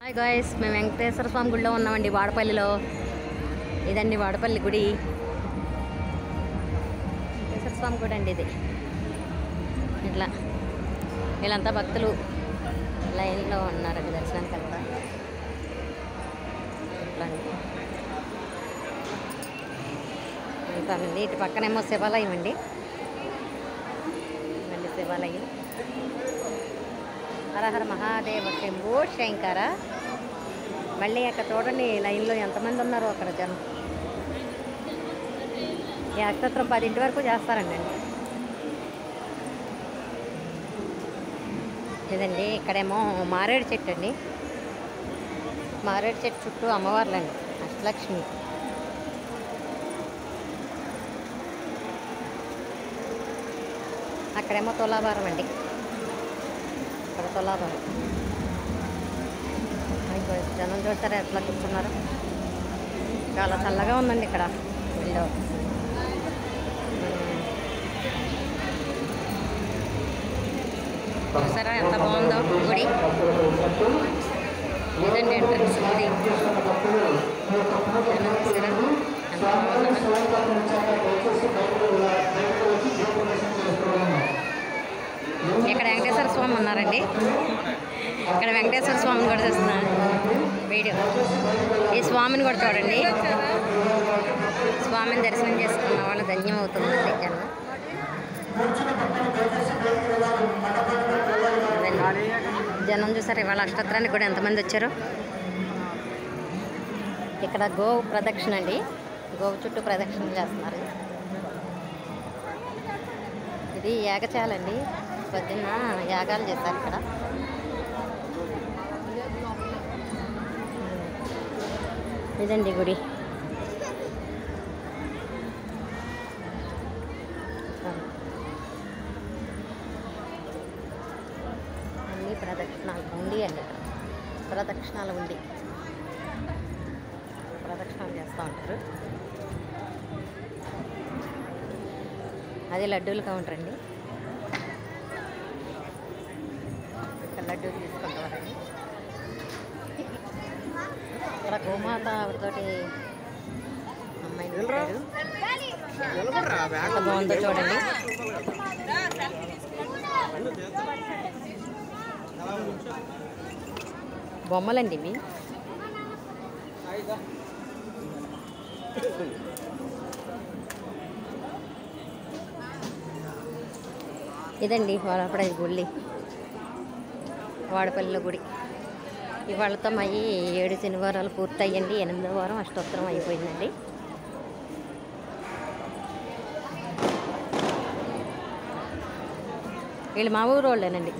Hi guys, మేము వెంకటేశ్వర స్వామి గుడిలో ఉన్నామండి వాడపల్లిలో. ఇదండి వాడపల్లి గుడి, వెంకటేశ్వర స్వామి గుడి అండి ఇది. ఇట్లా వీళ్ళంతా భక్తులు లైన్లో ఉన్నారండి దర్శనానికి అంతా. ఇట్లా అండి ఇటు పక్కనేమో శివాలయం అండి. ఇదండి శివాలయం. హరహర మహాదేవ శంభో శంకర. మళ్ళీ అక్కడ చూడండి లైన్లో ఎంతమంది ఉన్నారో అక్కడ జనం. ఈ అక్షత్రం 10 వరకు చేస్తారండి. ఇదండి ఇక్కడేమో మారేడు చెట్టు అండి. మారేడు చెట్టు చుట్టూ అమ్మవార్లండి, అష్టలక్ష్మి. అక్కడేమో తులాభారం అండి. ఇక్కడ తులాభారం. జనం చూస్తారా ఎట్లా కూర్చున్నారు. చాలా చల్లగా ఉందండి ఇక్కడ విండో. చూసారా ఎంత బాగుందో గుడి. ఇదండి ఎంట్రన్స్ గుడి. జనం చూసారా ఎంత బాగుందో. ఇక్కడ వెంకటేశ్వర స్వామి ఉన్నారండి. ఇక్కడ వెంకటేశ్వర స్వామిని కూడా చూస్తున్నాను వీడియో. ఈ స్వామిని కూడా చూడండి. స్వామిని దర్శనం చేసుకున్న వాళ్ళు ధన్యం అవుతుందండి జనం. జనం చూసారు ఇవాళ అష్టోత్తరానికి కూడా ఎంతమంది వచ్చారు. ఇక్కడ గోవు ప్రదక్షిణ అండి. గోవు చుట్టూ ప్రదక్షిణ చేస్తున్నారు. ఇది యాగశాలండి. పొద్దున్న యాగాలు చేస్తారు ఇక్కడ. ఇదండి గుడి. అన్ని ప్రదక్షిణాలు ఉండి అండి. ప్రదక్షిణాలు ఉండి ప్రదక్షిణాలు చేస్తూ ఉంటారు. అది లడ్డూలు కౌంటర్ అండి. ఇక్కడ లడ్డూలు తీసుకుంటారండి. ఇక్కడ గోమాత ఆవిడతోటి అమ్మాయిని పెట్టారు. ఎంత బాగుందో చూడండి. బొమ్మలండి ఇవి. ఇదండి వాడపల్లి గుడి, వాడపల్లిలో గుడి. ఇవాళతో మళ్ళీ 7 శనివారాలు పూర్తయ్యండి. 8వ వారం అష్టోత్తరం అయిపోయిందండి. వీళ్ళు మా ఊరు వాళ్ళేనండి.